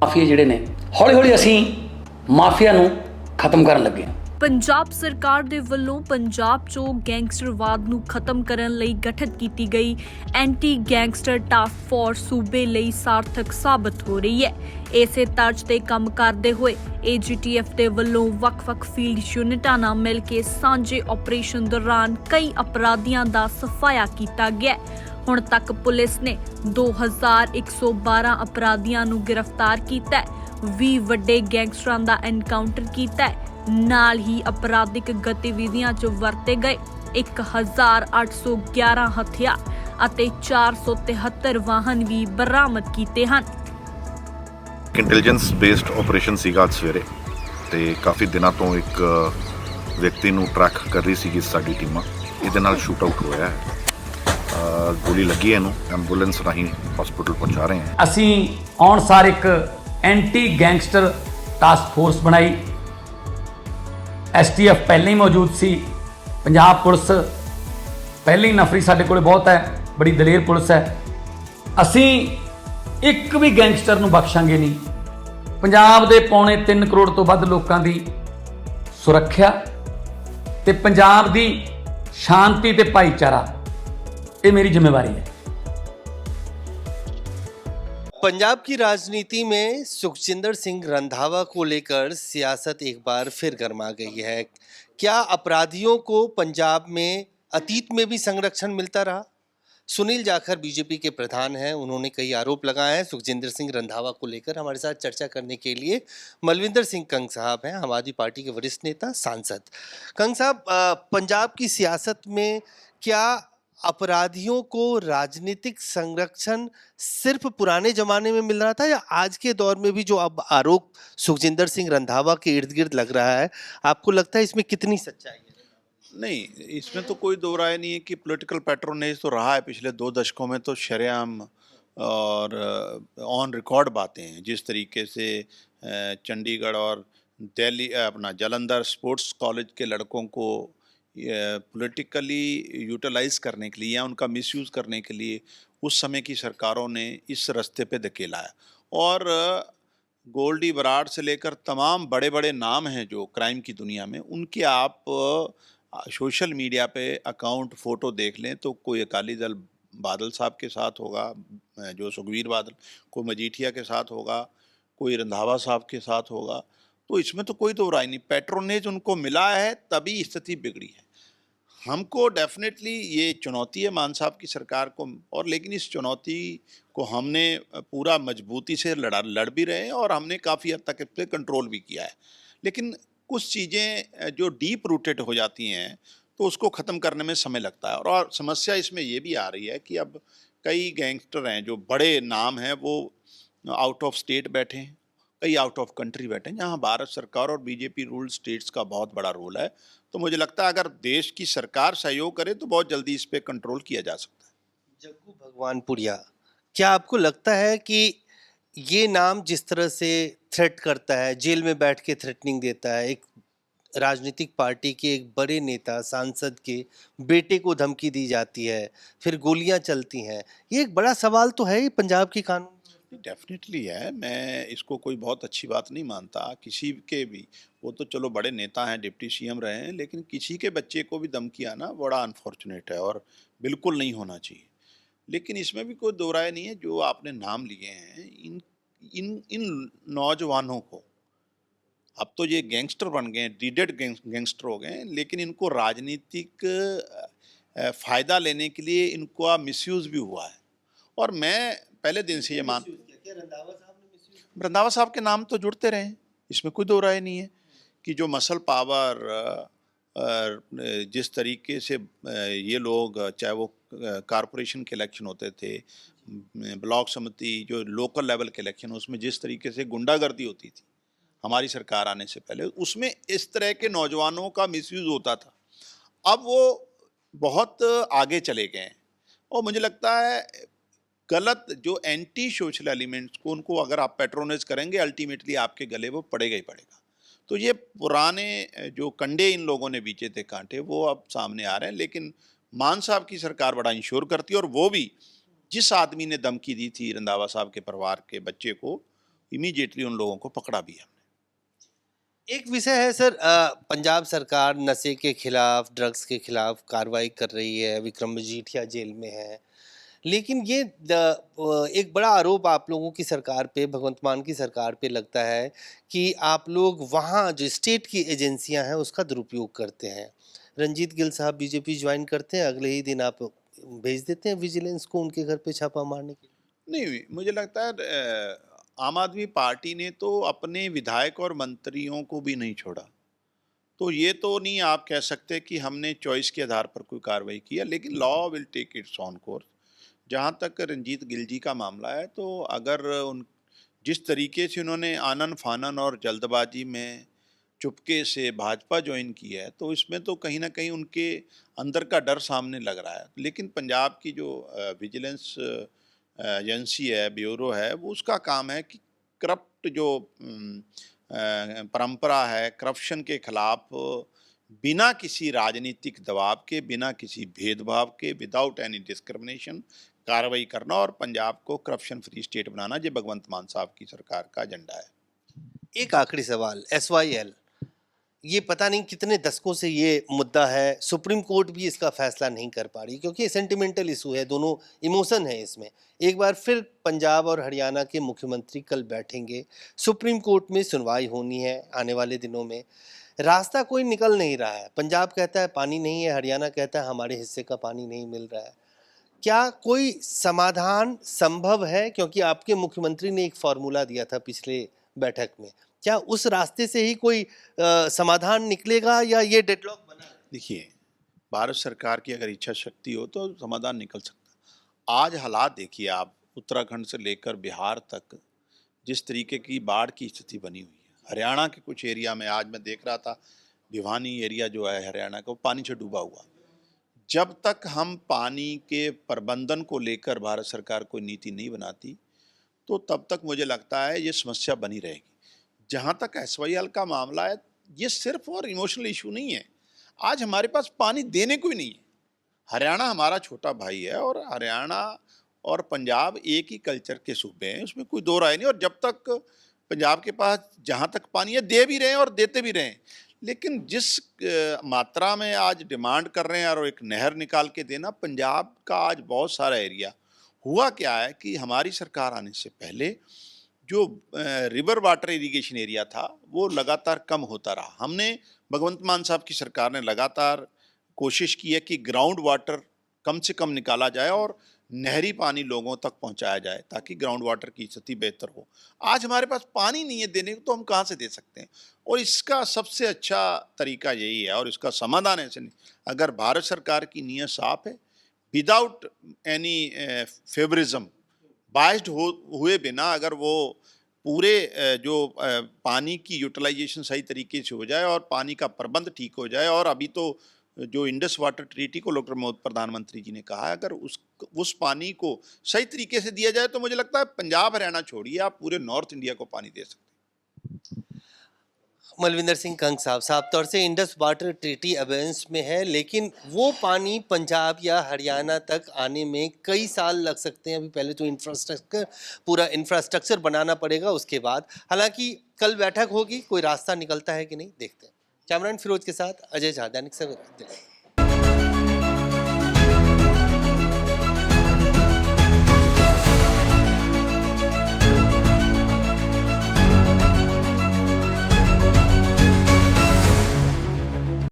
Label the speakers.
Speaker 1: Mafia ਜਿਹੜੇ ਨੇ ਹੌਲੀ ਹੌਲੀ ਅਸੀਂ ਮਾਫੀਆ ਨੂੰ ਖਤਮ ਕਰਨ ਲੱਗੇ ਹਾਂ।
Speaker 2: ਪੰਜਾਬ ਸਰਕਾਰ ਦੇ ਵੱਲੋਂ ਪੰਜਾਬ 'ਚੋਂ ਗੈਂਗਸਟਰਵਾਦ ਨੂੰ ਖਤਮ ਕਰਨ ਲਈ ਗਠਿਤ ਕੀਤੀ ਗਈ ਐਂਟੀ ਗੈਂਗਸਟਰ ਟਾਸਕ ਫੋਰਸ ਸੂਬੇ ਲਈ ਸਾਰਥਕ ਸਾਬਤ ਹੋ ਰਹੀ ਹੈ। ਇਸੇ ਤਰਜ਼ ਤੇ ਕੰਮ ਕਰਦੇ ਹੋਏ AGTF ਦੇ ਵੱਲੋਂ ਵੱਖ-ਵੱਖ ਫੀਲਡ ਯੂਨਿਟਾਂ ਨਾਲ ਮਿਲ ਕੇ ਸਾਂਝੇ ਆਪਰੇਸ਼ਨ ਦੌਰਾਨ ਕਈ ਅਪਰਾਧੀਆਂ ਦਾ ਸਫਾਇਆ ਕੀਤਾ ਗਿਆ। ਹੁਣ ਤੱਕ ਪੁਲਿਸ ਨੇ 2112 ਅਪਰਾਧੀਆਂ ਨੂੰ ਗ੍ਰਿਫਤਾਰ ਕੀਤਾ ਹੈ, 20 ਵੱਡੇ ਗੈਂਗਸਟਰਾਂ ਦਾ ਐਨਕਾਊਂਟਰ ਕੀਤਾ ਹੈ। ਨਾਲ ਹੀ ਅਪਰਾਧਿਕ ਗਤੀਵਿਧੀਆਂ 'ਚ ਵਰਤੇ ਗਏ 1811 ਹਥਿਆਰ ਅਤੇ 473 ਵਾਹਨ ਵੀ ਬਰਾਮਦ ਕੀਤੇ ਹਨ।
Speaker 3: ਇੰਟੈਲੀਜੈਂਸ ਬੇਸਡ ਆਪਰੇਸ਼ਨ ਸੀਗਾ ਅੱਜ ਸਵੇਰੇ ਤੇ ਕਾਫੀ ਦਿਨਾਂ ਤੋਂ ਇੱਕ ਵਿਅਕਤੀ ਨੂੰ ਟਰੈਕ ਕਰ ਰਹੀ ਸੀਗੀ ਸਾਡੀ ਟੀਮਾਂ। ਇਹਦੇ ਨਾਲ ਸ਼ੂਟ ਆਊਟ ਹੋਇਆ ਹੈ, ਗੋਲੀ ਲੱਗੀ ਇਹਨੂੰ, ਐਂਬੂਲੈਂਸ ਰਾਹੀਂ ਹਸਪੀਟਲ ਪਹੁੰਚਾ ਰਹੇ ਹਾਂ।
Speaker 1: ਅਸੀਂ ਆਉਣ ਸਾਰ ਇੱਕ ਐਂਟੀ ਗੈਂਗਸਟਰ ਟਾਸਕ ਫੋਰਸ ਬਣਾਈ। STF ਪਹਿਲਾਂ ਹੀ ਮੌਜੂਦ ਸੀ, ਪੰਜਾਬ ਪੁਲਿਸ ਪਹਿਲਾਂ ਹੀ ਨਫਰੀ ਸਾਡੇ ਕੋਲ ਬਹੁਤ ਹੈ, ਬੜੀ ਦਲੇਰ ਪੁਲਿਸ ਹੈ। ਅਸੀਂ ਇੱਕ ਵੀ ਗੈਂਗਸਟਰ ਨੂੰ ਬਖਸ਼ਾਂਗੇ ਨਹੀਂ। ਪੰਜਾਬ ਦੇ 3.25 ਕਰੋੜ ਤੋਂ ਵੱਧ ਲੋਕਾਂ ਦੀ ਸੁਰੱਖਿਆ ਤੇ ਪੰਜਾਬ ਦੀ ਸ਼ਾਂਤੀ ਤੇ ਭਾਈਚਾਰਾ, ये मेरी जिम्मेवारी है।
Speaker 4: पंजाब की राजनीति में सुखजिंदर सिंह रंधावा को लेकर सियासत एक बार फिर गर्मा गई है। क्या अपराधियों को पंजाब में अतीत में भी संरक्षण मिलता रहा? सुनील जाखड़ बीजेपी के प्रधान हैं, उन्होंने कई आरोप लगाए हैं सुखजिंदर सिंह रंधावा को लेकर। हमारे साथ चर्चा करने के लिए मलविंदर सिंह कंग साहब हैं, आम आदमी पार्टी के वरिष्ठ नेता, सांसद। कंग साहब, पंजाब की सियासत में क्या अपराधियों को राजनीतिक संरक्षण सिर्फ पुराने जमाने में मिल रहा था या आज के दौर में भी जो अब आरोप सुखजिंदर सिंह रंधावा के इर्द गिर्द लग रहा है, आपको लगता है इसमें कितनी सच्चाई है?
Speaker 5: नहीं, इसमें तो कोई दो राय नहीं है कि पॉलिटिकल पैट्रोनेज तो रहा है पिछले 2 दशकों में, तो शरेआम और ऑन रिकॉर्ड बातें हैं। जिस तरीके से चंडीगढ़ और दिल्ली अपना जालंधर स्पोर्ट्स कॉलेज के लड़कों को पॉलिटिकली यूटिलाइज करने के लिए या उनका मिसयूज़ करने के लिए उस समय की सरकारों ने इस रास्ते पे धकेला है। और गोल्डी बराड़ से लेकर तमाम बड़े बड़े नाम हैं जो क्राइम की दुनिया में, उनके आप सोशल मीडिया पे अकाउंट फ़ोटो देख लें तो कोई अकाली दल बादल साहब के साथ होगा, जो सुखबीर बादल, कोई मजीठिया के साथ होगा, कोई रंधावा साहब के साथ होगा। तो इसमें तो कोई दो राय नहीं, पैट्रोनेज उनको मिला है तभी स्थिति बिगड़ी है। हमको डेफिनेटली ये चुनौती है मान साहब की सरकार को, और लेकिन इस चुनौती को हमने पूरा मजबूती से लड़ भी रहे हैं और हमने काफ़ी हद तक इस पर कंट्रोल भी किया है। लेकिन कुछ चीज़ें जो डीप रूटेड हो जाती हैं तो उसको ख़त्म करने में समय लगता है। और समस्या इसमें ये भी आ रही है कि अब कई गैंगस्टर हैं जो बड़े नाम हैं वो आउट ऑफ स्टेट बैठे हैं, कई आउट ऑफ कंट्री बैठे हैं, जहाँ भारत सरकार और बीजेपी रूल्ड स्टेट्स का बहुत बड़ा रोल है। तो मुझे लगता है अगर देश की सरकार सहयोग करे तो बहुत जल्दी इस पे कंट्रोल किया जा सकता है।
Speaker 4: जग्गू भगवानपुरिया, क्या आपको लगता है कि ये नाम जिस तरह से थ्रेट करता है, जेल में बैठ के थ्रेटनिंग देता है, एक राजनीतिक पार्टी के एक बड़े नेता सांसद के बेटे को धमकी दी जाती है, फिर गोलियां चलती हैं, ये एक बड़ा सवाल तो है ही पंजाब की कानून?
Speaker 5: डेफिनेटली है, मैं इसको कोई बहुत अच्छी बात नहीं मानता किसी के भी। वो तो चलो बड़े नेता हैं, डिप्टी CM रहे हैं, लेकिन किसी के बच्चे को भी धमकी आना बड़ा अनफॉर्चुनेट है और बिल्कुल नहीं होना चाहिए। लेकिन इसमें भी कोई दो राय नहीं है, जो आपने नाम लिए हैं इन इन इन नौजवानों को, अब तो ये गैंगस्टर बन गए, डीडेड गैंगस्टर हो गए, लेकिन इनको राजनीतिक फ़ायदा लेने के लिए इनको मिसयूज़ भी हुआ है। और मैं पहले दिन से ये रंधावा साहब के नाम तो जुड़ते रहे, इसमें कोई दो राय नहीं है कि जो मसल पावर जिस तरीके से ये लोग, चाहे वो कारपोरेशन के इलेक्शन होते थे, ब्लॉक समिति जो लोकल लेवल के इलेक्शन, उसमें जिस तरीके से गुंडागर्दी होती थी हमारी सरकार आने से पहले, उसमें इस तरह के नौजवानों का मिसयूज़ होता था। अब वो बहुत आगे चले गए हैं और मुझे लगता है गलत जो एंटी सोशल एलिमेंट्स को, उनको अगर आप पैट्रोनाइज करेंगे अल्टीमेटली आपके गले वो पड़ेगा ही पड़ेगा। तो ये पुराने जो कंडे इन लोगों ने बीचे थे कांटे, वो अब सामने आ रहे हैं। लेकिन मान साहब की सरकार बड़ा इंश्योर करती है, और वो भी जिस आदमी ने धमकी दी थी रंधावा साहब के परिवार के बच्चे को, इमीडिएटली उन लोगों को पकड़ा भी है।
Speaker 4: एक विषय है सर, पंजाब सरकार नशे के खिलाफ, ड्रग्स के खिलाफ कार्रवाई कर रही है, विक्रम मजीठिया जेल में है, लेकिन ये एक बड़ा आरोप आप लोगों की सरकार पे, भगवंत मान की सरकार पे लगता है कि आप लोग वहाँ जो स्टेट की एजेंसियां हैं उसका दुरुपयोग करते हैं। रंजीत गिल साहब बीजेपी ज्वाइन करते हैं, अगले ही दिन आप भेज देते हैं विजिलेंस को उनके घर पे छापा मारने के लिए।
Speaker 5: नहीं, मुझे लगता है आम आदमी पार्टी ने तो अपने विधायक और मंत्रियों को भी नहीं छोड़ा। तो ये तो नहीं आप कह सकते कि हमने चॉइस के आधार पर कोई कार्रवाई की है, लेकिन law will take its on course. जहाँ तक रंजीत गिल जी का मामला है, तो अगर उन जिस तरीके से उन्होंने आनन फानन और जल्दबाजी में चुपके से भाजपा ज्वाइन की है, तो इसमें तो कहीं ना कहीं उनके अंदर का डर सामने लग रहा है। लेकिन पंजाब की जो विजिलेंस एजेंसी है, ब्यूरो है, वो उसका काम है कि करप्ट जो परंपरा है, करप्शन के खिलाफ बिना किसी राजनीतिक दबाव के, बिना किसी भेदभाव के, विदाउट एनी डिस्क्रिमिनेशन कार्रवाई करना और पंजाब को करप्शन फ्री स्टेट बनाना, ये भगवंत मान साहब की सरकार का एजेंडा है।
Speaker 4: एक आखिरी सवाल, SYL, ये पता नहीं कितने दशकों से ये मुद्दा है, सुप्रीम कोर्ट भी इसका फैसला नहीं कर पा रही क्योंकि सेंटिमेंटल इशू है, दोनों इमोशन है इसमें। एक बार फिर पंजाब और हरियाणा के मुख्यमंत्री कल बैठेंगे, सुप्रीम कोर्ट में सुनवाई होनी है आने वाले दिनों में। रास्ता कोई निकल नहीं रहा है, पंजाब कहता है पानी नहीं है, हरियाणा कहता है हमारे हिस्से का पानी नहीं मिल रहा है। क्या कोई समाधान संभव है? क्योंकि आपके मुख्यमंत्री ने एक फॉर्मूला दिया था पिछले बैठक में, क्या उस रास्ते से ही कोई समाधान निकलेगा या ये डेडलॉक बना है?
Speaker 5: देखिए, भारत सरकार की अगर इच्छा शक्ति हो तो समाधान निकल सकता है। आज हालात देखिए आप, उत्तराखंड से लेकर बिहार तक जिस तरीके की बाढ़ की स्थिति बनी हुई है। हरियाणा के कुछ एरिया में आज मैं देख रहा था, भिवानी एरिया जो है हरियाणा का, वो पानी से डूबा हुआ। जब तक हम पानी के प्रबंधन को लेकर भारत सरकार कोई नीति नहीं बनाती, तो तब तक मुझे लगता है ये समस्या बनी रहेगी। जहाँ तक SYL का मामला है, ये सिर्फ और इमोशनल इशू नहीं है। आज हमारे पास पानी देने को ही नहीं है। हरियाणा हमारा छोटा भाई है और हरियाणा और पंजाब एक ही कल्चर के सूबे हैं, उसमें कोई दो राय नहीं। और जब तक पंजाब के पास जहाँ तक पानी है, दे भी रहे हैं और देते भी रहे हैं। लेकिन जिस मात्रा में आज डिमांड कर रहे हैं और एक नहर निकाल के देना, पंजाब का आज बहुत सारा एरिया, हुआ क्या है कि हमारी सरकार आने से पहले जो रिवर वाटर इरिगेशन एरिया था वो लगातार कम होता रहा। हमने, भगवंत मान साहब की सरकार ने लगातार कोशिश की है कि ग्राउंड वाटर कम से कम निकाला जाए और नहरी पानी लोगों तक पहुंचाया जाए ताकि ग्राउंड वाटर की स्थिति बेहतर हो। आज हमारे पास पानी नहीं है देने को, तो हम कहाँ से दे सकते हैं? और इसका सबसे अच्छा तरीका यही है और इसका समाधान ऐसे नहीं, अगर भारत सरकार की नीयत साफ है, विदाउट एनी फेवरिज्म, बाइस्ड हुए बिना, अगर वो पूरे जो पानी की यूटिलाइजेशन सही तरीके से हो जाए और पानी का प्रबंध ठीक हो जाए, और अभी तो जो इंडस वाटर ट्रीटी को डॉक्टर मोदी प्रधानमंत्री जी ने कहा है, अगर उस पानी को सही तरीके से दिया जाए, तो मुझे लगता है पंजाब हरियाणा छोड़िए, आप पूरे नॉर्थ इंडिया को पानी दे सकते हैं।
Speaker 4: मलविंदर सिंह कंग साहब, साफ तौर से इंडस वाटर ट्रीटी अबेंस में है, लेकिन वो पानी पंजाब या हरियाणा तक आने में कई साल लग सकते हैं। अभी पहले तो पूरा इंफ्रास्ट्रक्चर बनाना पड़ेगा, उसके बाद। हालांकि कल बैठक होगी, कोई रास्ता निकलता है कि नहीं, देखते हैं। कैमरामैन फिरोज के साथ अजय झा, दैनिक सवेरा, दिल्ली।